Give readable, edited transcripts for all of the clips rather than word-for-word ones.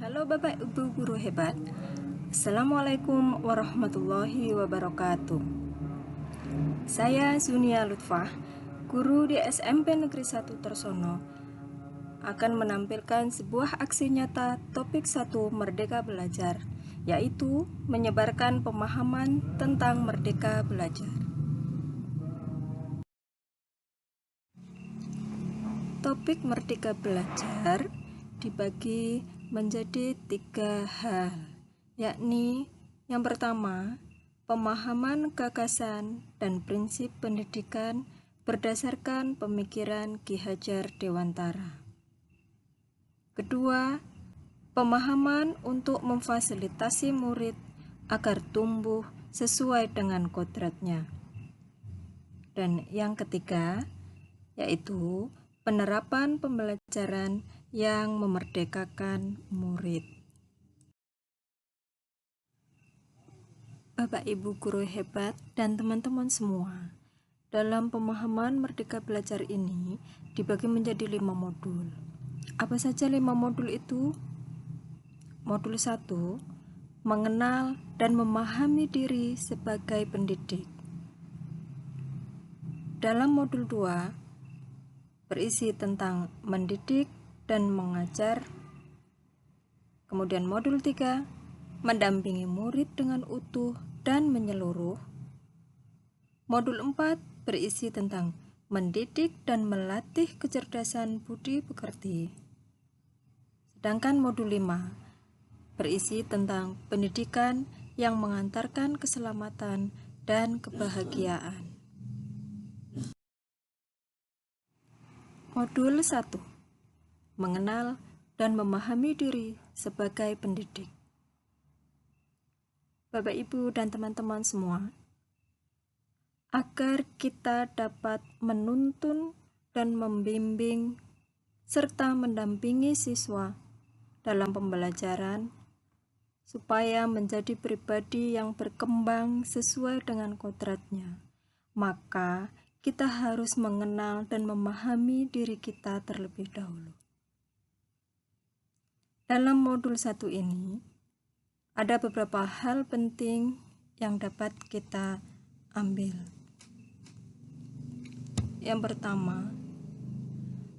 Halo Bapak Ibu guru hebat. Assalamualaikum warahmatullahi wabarakatuh. Saya Zunia Lutfah, guru di SMP Negeri 1 Tersono, akan menampilkan sebuah aksi nyata topik 1 Merdeka Belajar, yaitu menyebarkan pemahaman tentang Merdeka Belajar. Topik Merdeka Belajar dibagi menjadi 3 hal, yakni yang pertama, pemahaman gagasan dan prinsip pendidikan berdasarkan pemikiran Ki Hajar Dewantara. Kedua, pemahaman untuk memfasilitasi murid agar tumbuh sesuai dengan kodratnya. Dan yang ketiga, yaitu penerapan pembelajaran yang memerdekakan murid. Bapak Ibu guru hebat dan teman-teman semua, dalam pemahaman Merdeka Belajar ini dibagi menjadi 5 modul. Apa saja 5 modul itu? Modul 1, mengenal dan memahami diri sebagai pendidik. Dalam modul 2, berisi tentang mendidik dan mengajar. Kemudian modul 3, mendampingi murid dengan utuh dan menyeluruh. Modul 4, berisi tentang mendidik dan melatih kecerdasan budi pekerti. Sedangkan modul 5, berisi tentang pendidikan yang mengantarkan keselamatan dan kebahagiaan. Modul 1, mengenal dan memahami diri sebagai pendidik. Bapak, Ibu, dan teman-teman semua, agar kita dapat menuntun dan membimbing serta mendampingi siswa dalam pembelajaran supaya menjadi pribadi yang berkembang sesuai dengan kodratnya, maka kita harus mengenal dan memahami diri kita terlebih dahulu. Dalam modul 1 ini, ada beberapa hal penting yang dapat kita ambil. Yang pertama,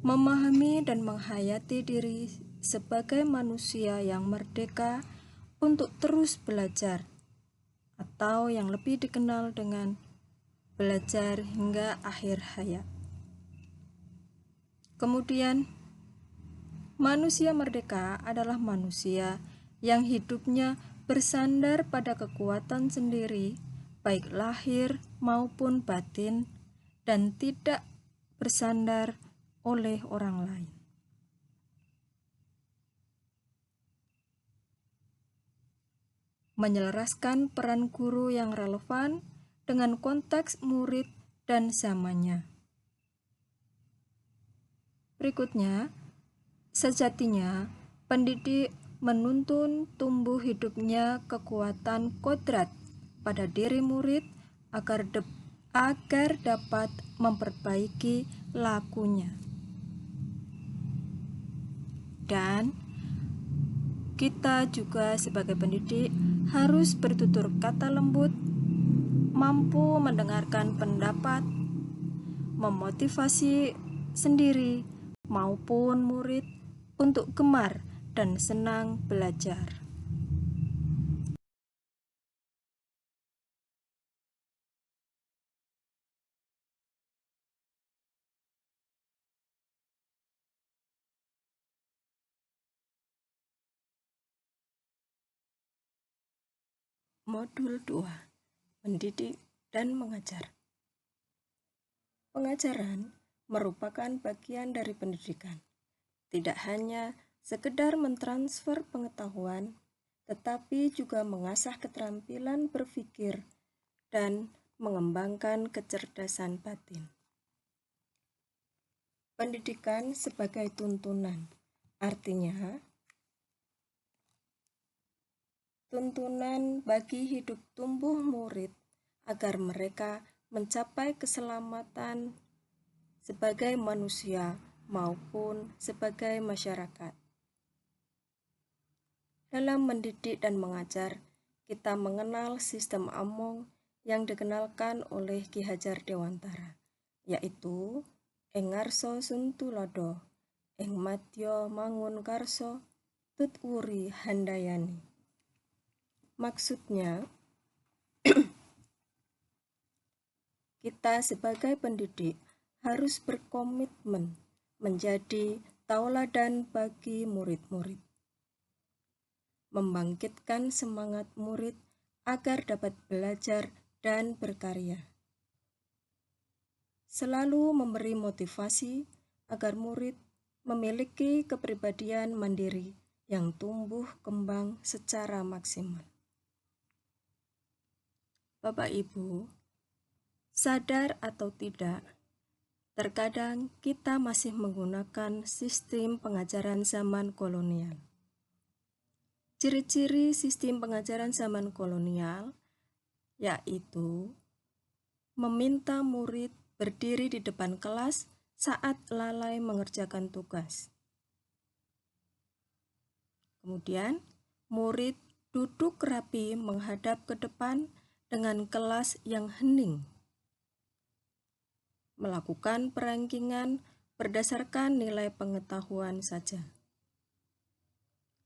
memahami dan menghayati diri sebagai manusia yang merdeka untuk terus belajar, atau yang lebih dikenal dengan belajar hingga akhir hayat. Kemudian, manusia merdeka adalah manusia yang hidupnya bersandar pada kekuatan sendiri, baik lahir maupun batin, dan tidak bersandar oleh orang lain. Menyelaraskan peran guru yang relevan dengan konteks murid dan zamannya. Berikutnya, sejatinya pendidik menuntun tumbuh hidupnya kekuatan kodrat pada diri murid agar dapat memperbaiki lakunya. Dan kita juga sebagai pendidik harus bertutur kata lembut, mampu mendengarkan pendapat, memotivasi sendiri maupun murid untuk gemar dan senang belajar. Modul 2, mendidik dan mengajar. Pengajaran merupakan bagian dari pendidikan. Tidak hanya sekedar mentransfer pengetahuan, tetapi juga mengasah keterampilan berpikir dan mengembangkan kecerdasan batin. Pendidikan sebagai tuntunan, artinya tuntunan bagi hidup tumbuh murid agar mereka mencapai keselamatan sebagai manusia maupun sebagai masyarakat. Dalam mendidik dan mengajar, kita mengenal sistem among yang dikenalkan oleh Ki Hajar Dewantara, yaitu ing ngarsa sun tuladha, ing madya mangun karsa, tutwuri handayani. Maksudnya, kita sebagai pendidik harus berkomitmen menjadi tauladan bagi murid-murid, membangkitkan semangat murid agar dapat belajar dan berkarya. Selalu memberi motivasi agar murid memiliki kepribadian mandiri yang tumbuh kembang secara maksimal. Bapak Ibu, sadar atau tidak, terkadang kita masih menggunakan sistem pengajaran zaman kolonial. Ciri-ciri sistem pengajaran zaman kolonial yaitu meminta murid berdiri di depan kelas saat lalai mengerjakan tugas. Kemudian, murid duduk rapi menghadap ke depan dengan kelas yang hening. Melakukan perankingan berdasarkan nilai pengetahuan saja.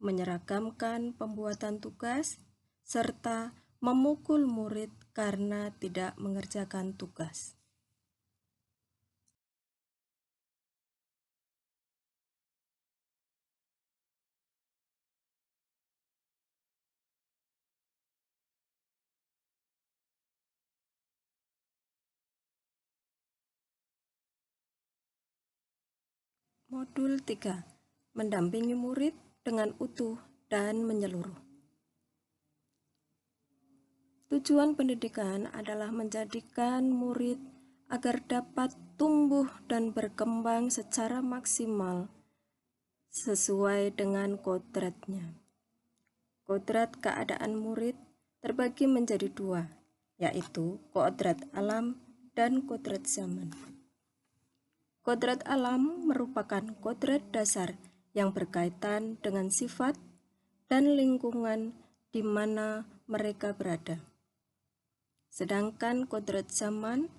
Menyeragamkan pembuatan tugas, serta memukul murid karena tidak mengerjakan tugas. Modul 3. Mendampingi murid dengan utuh dan menyeluruh. Tujuan pendidikan adalah menjadikan murid agar dapat tumbuh dan berkembang secara maksimal sesuai dengan kodratnya. Kodrat keadaan murid terbagi menjadi dua, yaitu kodrat alam dan kodrat zaman. Kodrat alam merupakan kodrat dasar yang berkaitan dengan sifat dan lingkungan di mana mereka berada. Sedangkan kodrat zaman,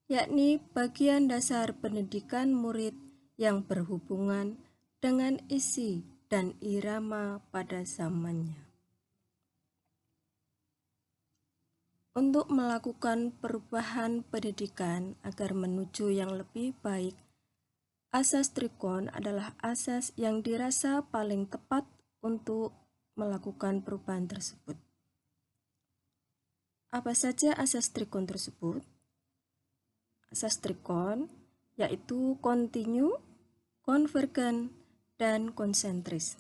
yakni bagian dasar pendidikan murid yang berhubungan dengan isi dan irama pada zamannya. Untuk melakukan perubahan pendidikan agar menuju yang lebih baik, asas Trikon adalah asas yang dirasa paling tepat untuk melakukan perubahan tersebut. Apa saja asas Trikon tersebut? Asas Trikon yaitu kontinu, konvergen, dan konsentris.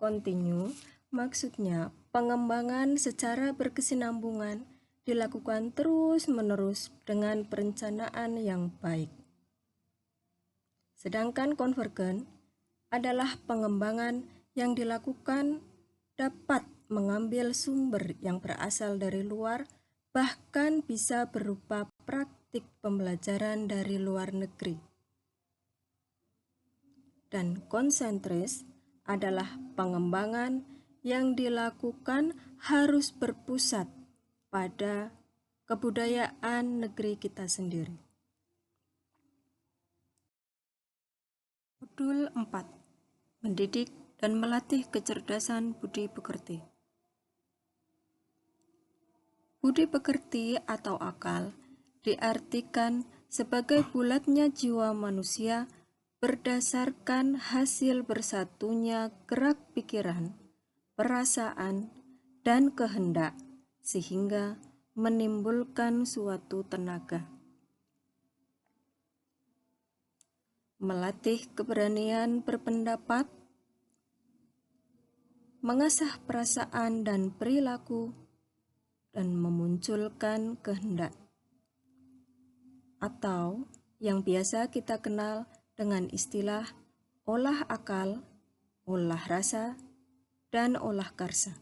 Kontinu maksudnya pengembangan secara berkesinambungan dilakukan terus-menerus dengan perencanaan yang baik. Sedangkan konvergen adalah pengembangan yang dilakukan dapat mengambil sumber yang berasal dari luar, bahkan bisa berupa praktik pembelajaran dari luar negeri. Dan konsentris adalah pengembangan yang dilakukan harus berpusat pada kebudayaan negeri kita sendiri. Modul 4. Mendidik dan melatih kecerdasan budi pekerti. Budi pekerti atau akal diartikan sebagai bulatnya jiwa manusia berdasarkan hasil bersatunya gerak pikiran, perasaan, dan kehendak, sehingga menimbulkan suatu tenaga. Melatih keberanian berpendapat, mengasah perasaan dan perilaku, dan memunculkan kehendak, atau yang biasa kita kenal dengan istilah olah akal, olah rasa, dan olah karsa.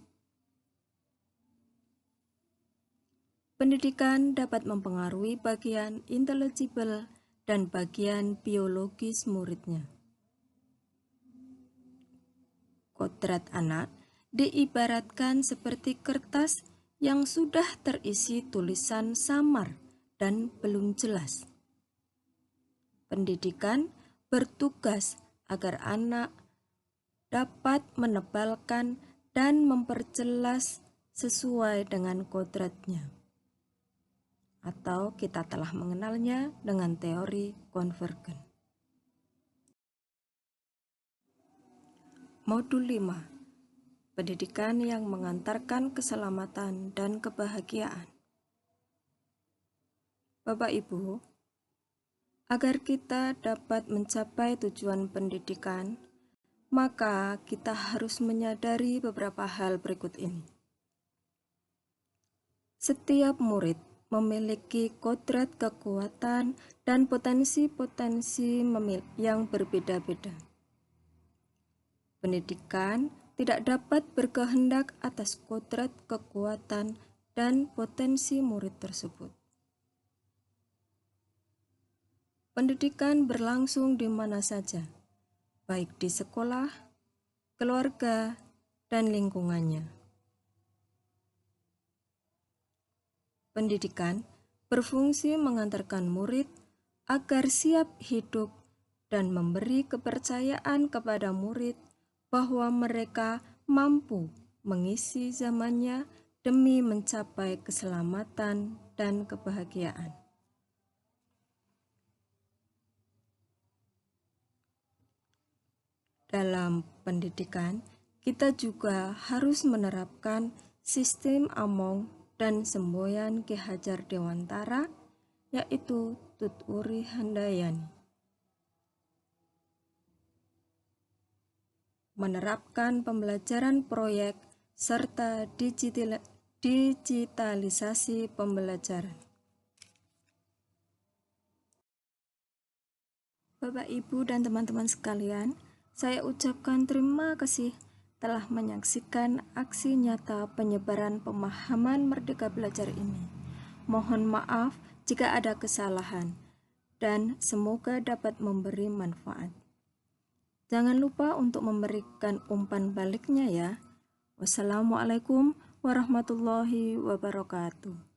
Pendidikan dapat mempengaruhi bagian intelektual dan bagian biologis muridnya. kodrat anak diibaratkan seperti kertas yang sudah terisi tulisan samar dan belum jelas. Pendidikan bertugas agar anak dapat menebalkan dan memperjelas sesuai dengan kodratnya. Atau kita telah mengenalnya dengan teori konvergen. Modul 5. Pendidikan yang mengantarkan keselamatan dan kebahagiaan. Bapak Ibu, agar kita dapat mencapai tujuan pendidikan, maka kita harus menyadari beberapa hal berikut ini. Setiap murid memiliki kodrat kekuatan dan potensi-potensi yang berbeda-beda. Pendidikan tidak dapat berkehendak atas kodrat kekuatan dan potensi murid tersebut. Pendidikan berlangsung di mana saja, baik di sekolah, keluarga, dan lingkungannya. Pendidikan berfungsi mengantarkan murid agar siap hidup dan memberi kepercayaan kepada murid bahwa mereka mampu mengisi zamannya demi mencapai keselamatan dan kebahagiaan. Dalam pendidikan, kita juga harus menerapkan sistem Among dan semboyan Ki Hajar Dewantara, yaitu Tuturi Handayani. Menerapkan pembelajaran proyek serta digitalisasi pembelajaran. Bapak, Ibu, dan teman-teman sekalian, saya ucapkan terima kasih telah menyaksikan aksi nyata penyebaran pemahaman Merdeka Belajar ini. Mohon maaf jika ada kesalahan, dan semoga dapat memberi manfaat. Jangan lupa untuk memberikan umpan baliknya ya. Wassalamualaikum warahmatullahi wabarakatuh.